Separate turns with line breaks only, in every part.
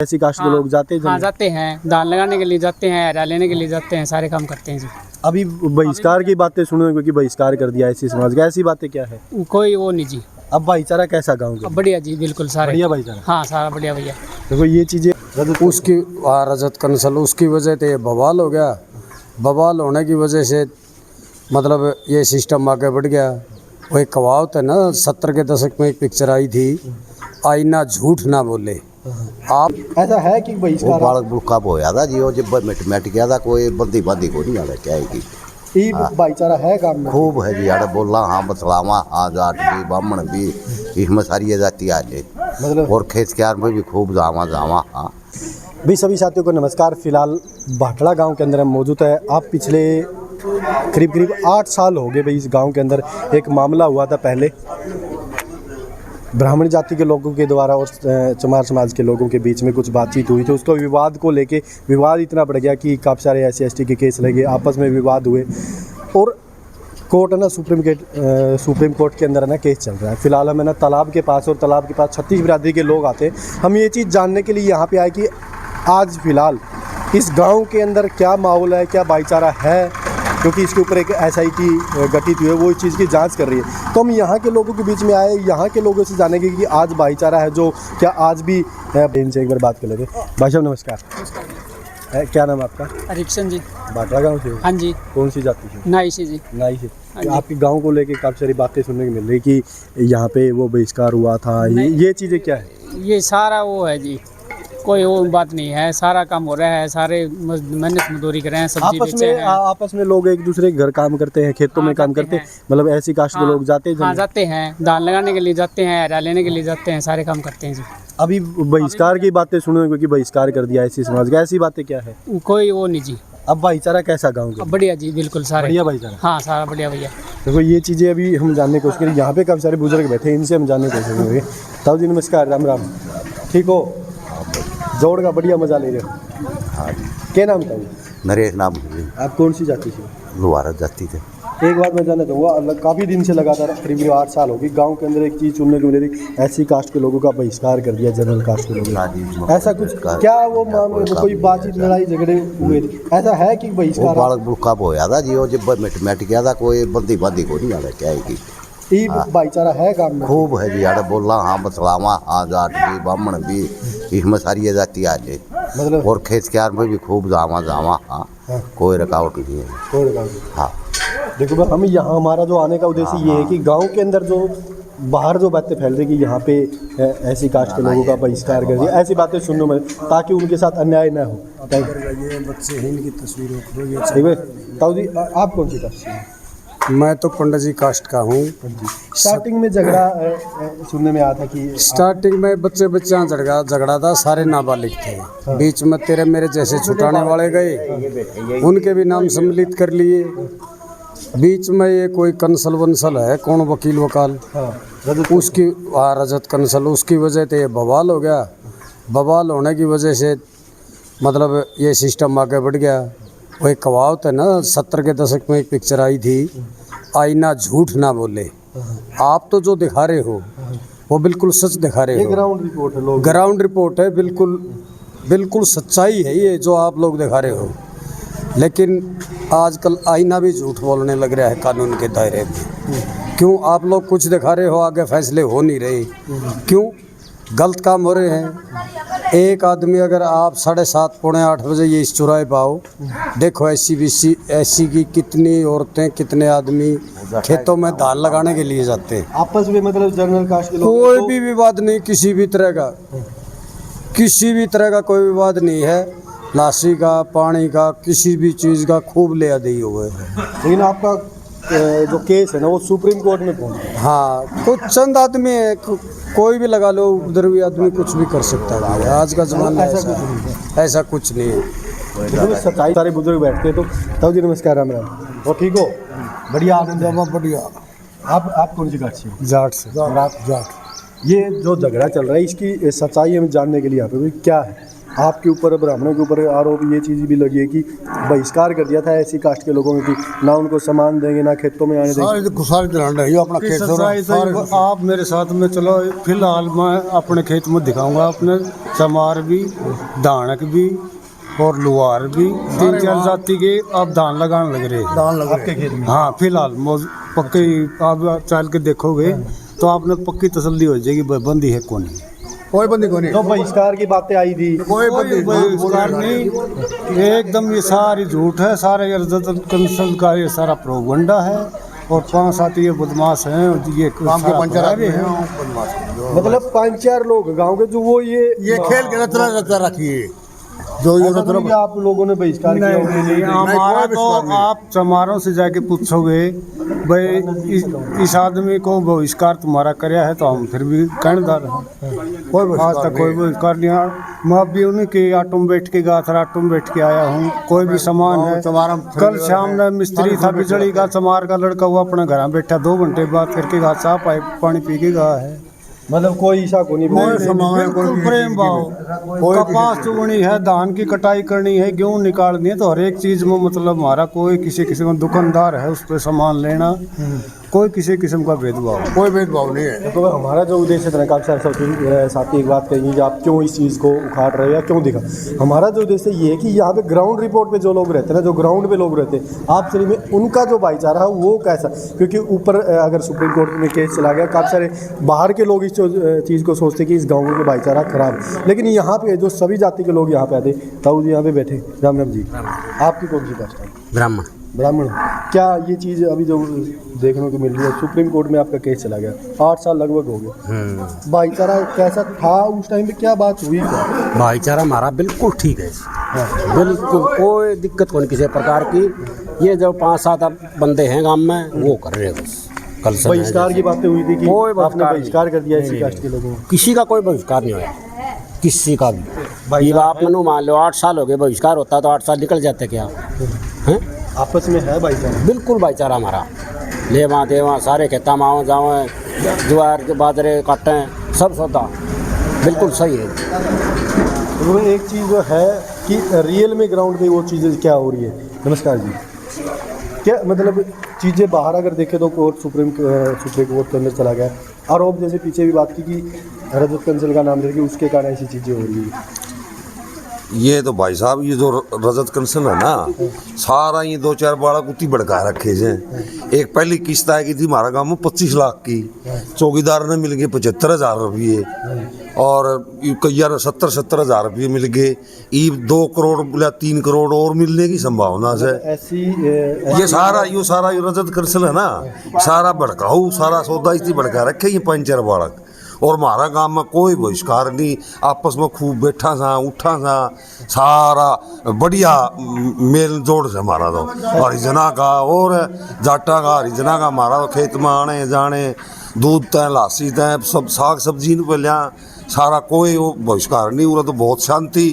ऐसी कास्ट के लोग जाते हैं?
हाँ जाते हैं, धान लगाने के लिए जाते हैं, हरा लेने के लिए जाते हैं, सारे काम करते हैं जी।
अभी बहिष्कार की बातें सुनो, क्योंकि बहिष्कार कर दिया ऐसी समाज का, ऐसी बातें क्या है?
कोई वो नहीं जी।
अब भाईचारा कैसा गाँव का?
बढ़िया जी, बिल्कुल सारे
बढ़िया भाईचारा।
हाँ सारा बढ़िया भैया।
देखो ये चीजें
उसकी रजत कंसल उसकी वजह से बवाल हो गया। बवाल होने की वजह से मतलब ये सिस्टम आगे बढ़ गया। वो एक कहावत है ना, 70 के दशक में एक पिक्चर आई थी, आईना झूठ ना बोले। आप
ऐसा है कि
वो
बहिष्कार
बालक बुड़का होया था जी, वो जब मिट गया था, कोई बंदी बादी को नहीं आया क्या है कि
ये भाईचारा है गाँव में?
खूब है जी। आड़े बोला हाँ बतलावा, हाँ जाट भी ब्राह्मण भी, इसमें सारी जाति आ जाए,
मतलब
और खेत क्यार में भी खूब जावा जावा। हाँ
भी सभी साथियों को नमस्कार। फिलहाल भाटड़ा गांव के अंदर हम मौजूद है। आप पिछले करीब 8 साल हो गए भाई इस गांव के अंदर एक मामला हुआ था। पहले ब्राह्मण जाति के लोगों के द्वारा और चमार समाज के लोगों के बीच में कुछ बातचीत हुई थी। उसको विवाद को लेके विवाद इतना बढ़ गया कि काफ़ी सारे SC/ST के केस लगे, आपस में विवाद हुए और कोर्ट है ना, सुप्रीम कोर्ट के अंदर है ना केस चल रहा है। फिलहाल हम है ना तालाब के पास, और तालाब के पास 36 बिरादरी के लोग आते हैं। हम ये चीज़ जानने के लिए यहाँ पे आए कि आज फिलहाल इस गांव के अंदर क्या माहौल है, क्या भाईचारा है, क्योंकि इसके ऊपर एक SIT गठित हुई है, वो इस चीज़ की जांच कर रही है। तो हम यहाँ के लोगों के बीच में आए, यहाँ के लोगों से जानेंगे कि आज भाईचारा है जो क्या आज भी है। इनसे एक बार बात कर लेते हैं। भाई साहब नमस्कार। क्या नाम है आपका?
हरिक्शन जी।
भाटड़ा गाँव से?
हाँ जी।
कौन सी जाति से?
नाई से जी।
नाई से। आपके गांव को लेके काफ़ी सारी बातें सुनने को मिल रही कि यहाँ पे वो बहिष्कार हुआ था, ये चीज़ें क्या है?
ये सारा वो है जी, कोई वो बात नहीं है, सारा काम हो रहा है, सारे मेहनत मजदूरी कर रहे हैं, सब्जी बेच रहे हैं।
आपस में लोग एक दूसरे के घर काम करते हैं, खेतों में काम करते हैं, मतलब ऐसी कास्ट के लोग जाते हैं?
हाँ जाते हैं, धान लगाने के लिए जाते हैं, हरा लेने के लिए जाते हैं, सारे काम करते हैं जी।
अभी बहिष्कार की बातें सुनो, क्योंकि बहिष्कार कर दिया ऐसी समाज का, ऐसी बातें क्या है?
कोई वो नहीं जी।
अब भाईचारा कैसा गाँव का?
बढ़िया जी, बिल्कुल सारे
बढ़िया भाईचारा।
हाँ सारा बढ़िया भैया।
देखो ये चीज़ें अभी हम जानने की कोशिश करें। यहाँ पे काफ़ी सारे बुजुर्ग बैठे हैं, इनसे हम जानने की कोशिश करेंगे। ताऊ जी नमस्कार, राम राम, ठीक हो? जोड़ का बढ़िया मजा ले रहे हो?
हाँ
क्या नाम था?
नरेश नाम है।
आप कौन सी जाति से?
लोहारा जाति थे।
एक बात मैं जानना चाहूँगा, काफ़ी दिन से लगातार करीब 8 साल हो गई गांव के अंदर एक चीज़ सुनने को मिल रही, ऐसी कास्ट के लोगों का बहिष्कार कर दिया, जनरल कास्ट के लोगों का, ऐसा कुछ क्या वो मामले कोई बातचीत लड़ाई झगड़े हुए थे? ऐसा है कि
वो
बहिष्कार?
बालक बुड़का होया था जी, वो जब मिट गया था, कोई बंदी बादी को नहीं आया क्या है कि
ये भाईचारा है गाँव में?
खूब है जी। आड़े बोला हाँ बतलावा, हाँ जाट भी ब्राह्मण भी, इसमें सारी जाति आ जाए,
मतलब
और खेत क्यार में भी खूब जावा जावा। हाँ कोई रुकावट नहीं है।
कोई रुकावट नहीं।
हाँ
देखो भाई, हम यहाँ हमारा जो आने का उद्देश्य ये है कि गांव के अंदर जो बाहर जो बातें फैल रही कि यहाँ पे ऐसी कास्ट के लोगों का बहिष्कार कर दिया, ऐसी बातें सुनने में, ताकि उनके साथ अन्याय न हो।
ये बच्चे हैं, इनकी तस्वीरों
ताऊ जी आप कौन सी कास्ट से हैं?
मैं तो पंडित जी कास्ट का हूँ।
स्टार्टिंग में झगड़ा सुनने में आया था कि
स्टार्टिंग में बच्चा झगड़ा था, सारे नाबालिग थे। बीच में तेरे मेरे जैसे छुटाने वाले गए, उनके भी नाम सम्मिलित कर लिए। बीच में ये कोई कंसल वंसल है, कौन वकील वकाल, उसकी रजत कंसल उसकी वजह से बवाल हो गया। बवाल होने की वजह से मतलब ये सिस्टम आगे बढ़ गया। वो एक कहावत है ना, 70 के दशक में एक पिक्चर आई थी, आईना झूठ ना बोले। आप तो जो दिखा रहे हो वो बिल्कुल सच दिखा रहे हो।
ग्राउंड रिपोर्ट है, लोग
ग्राउंड रिपोर्ट है, बिल्कुल सच्चाई है ये जो आप लोग दिखा रहे हो। लेकिन आजकल आईना भी झूठ बोलने लग रहा है कानून के दायरे में। क्यों आप लोग कुछ दिखा रहे हो, आगे फैसले हो नहीं रहे? क्यों गलत काम हो रहे हैं? एक आदमी अगर आप 7:30 पौने 8 बजे ये इस चौराहे पाओ, देखो SC की कितनी औरतें कितने आदमी खेतों में धान लगाने के लिए जाते हैं।
आपस में मतलब जनरल कास्ट के लोग,
कोई भी विवाद नहीं, किसी भी तरह का कोई विवाद नहीं है। लाशी का, पानी का, किसी भी चीज़ का खूब ले आदि हुए हैं।
लेकिन आपका जो केस है ना वो सुप्रीम कोर्ट में पहुंच गया।
हाँ कुछ चंद आदमी है, कोई भी लगा लो, उपद्रवी आदमी कुछ भी कर सकता है। आज का जमाना ऐसा कुछ नहीं है।
सच्चाई सारे बुजुर्ग बैठते हैं। तो ताऊ जी नमस्कार, राम राम, और ठीक हो? बढ़िया आनंद, बढ़िया। आप कौन सी कास्ट से?
जाट से।
जाट। ये जो झगड़ा चल रहा है इसकी सच्चाई हम जानने के लिए यहाँ पे क्या है? आपके ऊपर, ब्राह्मणों के ऊपर आरोप ये चीज़ भी लगी है कि बहिष्कार कर दिया था ऐसी कास्ट के लोगों की, ना उनको सामान देंगे ना खेतों में आने देंगे।
सारी दिलाना है अपना खेत
सच्चाई आप मेरे साथ में चलो। फिलहाल मैं अपने खेत में दिखाऊंगा अपने चमार भी, दानक भी और लुहार भी, 3-4 जाति के अब धान लगाने लग रहे हैं।
धान लग
आपके खेत में?
हाँ फिलहाल पक्के आप चल के देखोगे तो आपने पक्की तसल्ली हो जाएगी बंदी है कौन है।
कोई बंदी को नहीं,
तो बहिष्कार की बातें आई थी,
कोई बंदी
बहिष्कार नहीं, एकदम ये सारी झूठ है। सारा ये रजत कंसल का ये सारा प्रोपगंडा है और 5-7 ये बदमाश हैं और ये
काम के पंचर हैं।
मतलब 5-4 लोग गांव के जो वो
ये खेल के रचना रखिए जो ये
ऐसा नहीं कि आप लोगों ने बहिष्कार किया उनके लिए।
हमारा तो आप चमारों से जाके पूछोगे भाई इस आदमी को बहिष्कार तुम्हारा कराया है तो हम फिर भी कहनेदार हैं।
कोई
आज तक कोई बहिष्कार नहीं। मैं भी उन्हीं के ऑटो में बैठ के गया था, ऑटो में बैठ के आया हूँ। कोई भी सामान है। कल शाम में मिस्त्री था बिजली का, चमार का लड़का, वो अपने घर में बैठा 2 घंटे बात करके गया, चाह पानी पी के गया है।
मतलब कोई ईशा को नहीं,
बिल्कुल प्रेम भाव। कपास चुगनी है, धान की कटाई करनी है, गेहूँ निकालनी है, तो हर एक चीज में मतलब हमारा कोई किसी किस्म का दुकानदार है उस पर सामान लेना, कोई किसी किस्म का भेदभाव,
कोई भेदभाव नहीं है।
तो हमारा जो उद्देश्य था काफ़ी सारे साथी एक बात कहेंगे कि आप क्यों इस चीज़ को उखाड़ रहे हो या क्यों दिखा। हमारा जो उद्देश्य ये है कि यहाँ पे ग्राउंड रिपोर्ट पे जो लोग रहते हैं ना, जो ग्राउंड पे लोग रहते हैं आप श्री में, उनका जो भाईचारा है वो कैसा, क्योंकि ऊपर अगर सुप्रीम कोर्ट में केस चला गया, काफ़ी सारे बाहर के लोग इस चीज़ को सोचते कि इस गाँव का भाईचारा खराब, लेकिन यहाँ पे जो सभी जाति के लोग यहाँ पे आते, ताऊ जी यहाँ पे बैठे, राम राम जी, आपकी कौन सी कास्ट है?
ब्राह्मण।
ब्राह्मण। क्या ये चीज़ अभी जो देखने को मिल रही है, सुप्रीम कोर्ट में आपका केस चला गया, 8 साल लगभग हो गए, भाईचारा कैसा था उस टाइम पे, क्या बात हुई क्या?
भाईचारा हमारा बिल्कुल ठीक है, बिल्कुल कोई दिक्कत नहीं किसी प्रकार की। ये जो 5-7 बंदे हैं गांव में वो कर रहे हैं बस। कल से
बहिष्कार की बातें हुई थी कि
कोई
आपने बहिष्कार कर दिया इसी कास्ट के लोगों को?
किसी का कोई बहिष्कार नहीं हुआ, किसी का भी। ये आप मनो मान लो 8 साल हो गए, बहिष्कार होता तो 8 साल निकल जाते क्या हैं?
आपस में है भाईचारा?
बिल्कुल भाईचारा हमारा। लेवा देवा सारे खेता माओ जाओ, ज्वार के बाजरे काटें, सब सौदा बिल्कुल सही है।
तो एक चीज़ है कि रियल में ग्राउंड पे वो चीज़ें क्या हो रही है। नमस्कार जी, क्या मतलब चीज़ें बाहर अगर देखें तो कोर्ट सुप्रीम कोर्ट के अंदर चला गया, आरोप जैसे पीछे भी बात की कि रजत कंसल का नाम लेके उसके कारण ऐसी चीज़ें हो रही है।
ये तो भाई साहब ये जो रजत कंसल है ना, सारा ये 2-4 बालक उतनी भड़का रखे हैं। एक पहली किस्त आई थी हमारा गांव में 25 लाख की, चौकीदार ने मिल गए 75,000 रुपये, और कई 70 हज़ार रुपये मिल गए। ये 2 करोड़ या 3 करोड़ और मिलने की संभावना है।
ऐसी
ये सारा ये रजत कंसल है ना, सारा भड़काऊ, सारा सौदा इतनी भड़का रखे ये 5-4 बालक। और हमारा गांव में कोई बहिष्कार नहीं, आपस में खूब बैठा था उठा था, सारा बढ़िया मेल जोड़ से हमारा तो हरिजना का और जाटा का, हरिजना का हमारा तो खेत में आने जाने, दूध तय लासी तय सब साग सब्जी पे लिया, सारा कोई वो बहिष्कार नहीं हुआ। तो बहुत शांति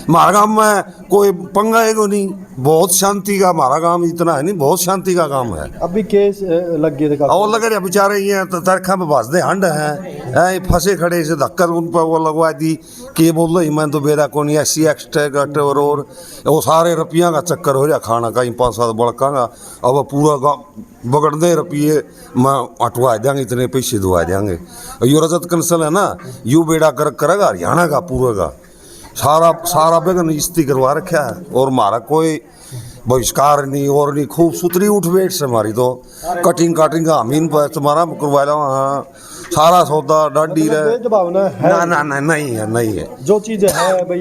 हमारा गाँव में, कोई पंगा है को नहीं, बहुत शांति का हमारा गाँव इतना है नहीं, बहुत शांति का काम है।
अभी केस लग गए थे
और लगे रहे बेचारे ये तो तरखा में भाजदे हंड हैं, फंसे खड़े से धक्कर उन पर वो लगवा दी कि बोल रही मैं तो बेरा को नहीं, SC एक्स्ट्रा गट और वो सारे रुपया का चक्कर हो रहा खाना का, 5-7 बड़का का। अब पूरा गाँव बगड़ने रुपये मैं अटवा देंगे, इतने पैसे दुआ देंगे। यो रजत कंसल है ना, यू बेड़ा कर करेगा हरियाणा का पूरा का, सारा बेगन इस्ती करवा रखा है। और हमारा कोई बहिष्कार नहीं और नहीं, खूब सुथरी उठ बैठ से हमारी तो कटिंग का अमीन पर तुम्हारा करवा लो। हाँ, सारा सौदा डाडी रहे,
भेदभावना है
ना नहीं है।
जो चीज़ें है भाई,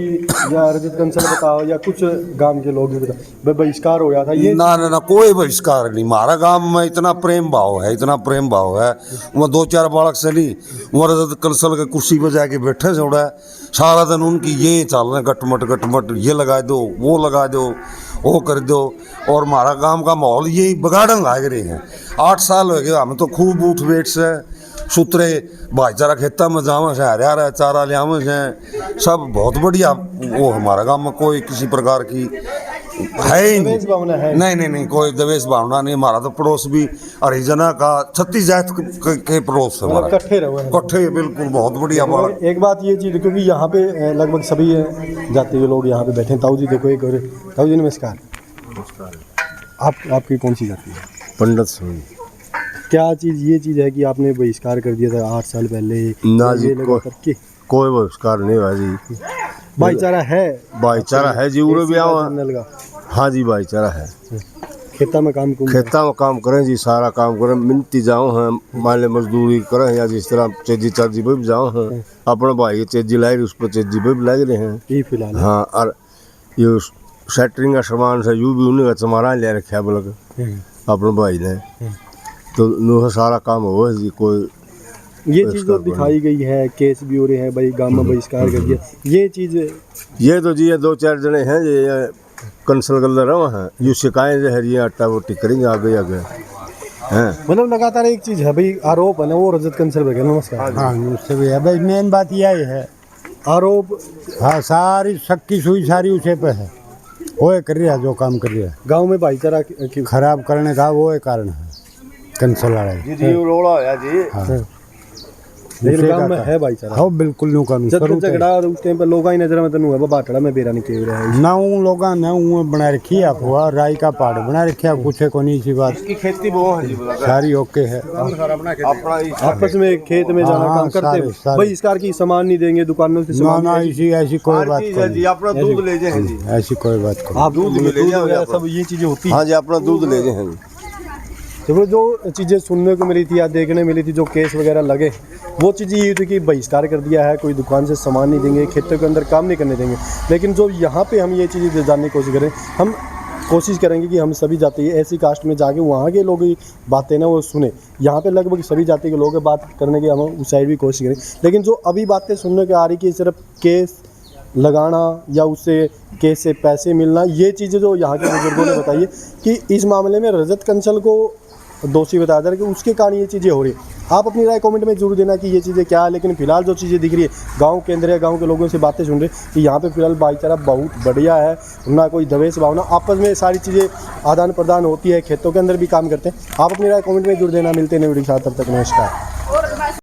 या रजत कंसल बताओ या कुछ गांव के लोग भी बताओ, बहिष्कार हो गया था ये
ना कोई बहिष्कार नहीं। हमारा गांव में इतना प्रेम भाव है, वहाँ 2-4 बालक से नहीं, वहाँ रजत कंसल के कुर्सी पर जाके बैठे से उड़ा सारा दिन उनकी ये चल रहे गटमट, ये लगा दो, वो लगा दो, वो कर दो। और हमारा गांव का माहौल यही बगाड़न लाग रहे हैं। 8 साल हो गए, हम तो खूब उठ बैठ से सूत्रे भाईचारा खेता में जावे से, हरियारा चारा लियावे से, सब बहुत बढ़िया। वो हमारा गांव में कोई किसी प्रकार की है ही
दवेश भावना है?
नहीं, कोई दवेश भावना नहीं। हमारा तो पड़ोस भी हरिजना का 36 जात के पड़ोस है हमारा।
इकट्ठे रहो हैं।
इकट्ठे बिल्कुल बहुत बढ़िया बात।
एक बात ये चीज़, क्योंकि यहाँ पे लगभग सभी जाति के लोग यहाँ पे बैठे हैं। ताऊ जी देखो, एक और ताऊ जी नमस्कार। आपकी कौन सी जाति है?
पंडित सोनी।
क्या चीज़ ये चीज़ है कि आपने बहिष्कार कर दिया था 8 साल पहले?
ना जी,
ये लगा करके
कोई बहिष्कार नहीं हुआ जी।
भाईचारा है?
भाईचारा है जी, उरे भी आओ।
जनरल का
हाँ जी, भाईचारा है।
खेता में काम
खेता में काम करें जी, सारा काम करें। मिन्नती जाओ हैं, मान ले मजदूरी करें, या जिस तरह चेजी चार्जी पे भी जाओ हैं। अपने भाई चेजी लाई उस पर चेजी पे भी लग रहे हैं
ये फिलहाल।
हाँ, और ये सेटरिंग का सामान से यू भी उन्हें का चमारा ले रखा बोल अपने भाई ने। तो नो सारा काम हो जी। कोई
ये चीज़ जो दिखाई गई है, केस भी हो रहे हैं भाई, गांव में बहिष्कार कर दिया, ये चीज़
ये तो जी ये 2-4 जने हैं ये कंसल गल रहा हैं, ये शिकायत है ये आटा रोटी करेंगे आगे हैं।
मतलब लगातार एक चीज़ है भाई, आरोप है ना वो रजत कंसल पर। नमस्कार।
हाँ उससे भी है भाई, मेन बात यही है
आरोप।
हाँ सारी शक्की सुई सारी उसे पे है, वो कर रहा है जो काम कर रहा है।
गांव में भाईचारा
खराब करने का वो एक कारण है कंसल वाले।
जी रोड़ा होया जी।
हाँ
लेकिन गांव में है भाईचारा।
हाँ बिल्कुल न्यू कानून
जब तक झगड़ा और उस टाइम पर लोग ही नजर में तनु है बाटड़ा में बेरा नहीं केव रहा है
ना उन लोगों ने वो बना रखी है अफवाह, राई का पहाड़ बना रखा है, कुछ को नहीं सी बात।
इसकी खेती वो है जी,
सारी ओके है।
आपस में खेत में जाना
हाँ,
काम करते
सारे।
बहिष्कार की सामान नहीं देंगे दुकानों से
ना
सामान
ना
नहीं
ऐसी ऐसी कोई बात
चीज है जी। अपना दूध ले जाए जी,
ऐसी कोई बात
देंगे।
नहीं।
आप दूध
ले जाओ
वगैरह
अपना।
सब ये चीजें होती
हाँ जी, अपना दूध ले जाए जी।
तो वो जो चीज़ें सुनने को मिली थी या देखने मिली थी, जो केस वगैरह लगे, वो चीज़ें ये थी कि बहिष्कार कर दिया है, कोई दुकान से सामान नहीं देंगे, खेतों के अंदर काम नहीं करने देंगे। लेकिन जो यहाँ पे हम ये चीज़ें जानने की कोशिश करें, हम कोशिश करेंगे कि हम सभी जाति ऐसी कास्ट में जाके वहाँ के लोग बातें ना वो सुने। यहाँ पे लगभग सभी जाति के लोग बात करने की हम उस साइड भी कोशिश करें। लेकिन जो अभी बातें सुनने को आ रही कि सिर्फ केस लगाना या उससे केस से पैसे मिलना, ये चीज़ें जो यहाँ के बुजुर्गों ने बताई है कि इस मामले में रजत कंसल को दोषी बताया जा रहा है कि उसके कारण ये चीज़ें हो रही है। आप अपनी राय कमेंट में जरूर देना कि ये चीज़ें क्या है। लेकिन फिलहाल जो चीज़ें दिख रही है, गांव के अंदर या गांव के लोगों से बातें सुन रहे कि यहाँ पे फिलहाल भाईचारा बहुत बढ़िया है, ना कोई दवेश भावना, आपस में सारी चीज़ें आदान प्रदान होती है, खेतों के अंदर भी काम करते हैं। आप अपनी राय कमेंट में जरूर देना। मिलते हैं नई वीडियो के साथ, तब तक नमस्कार।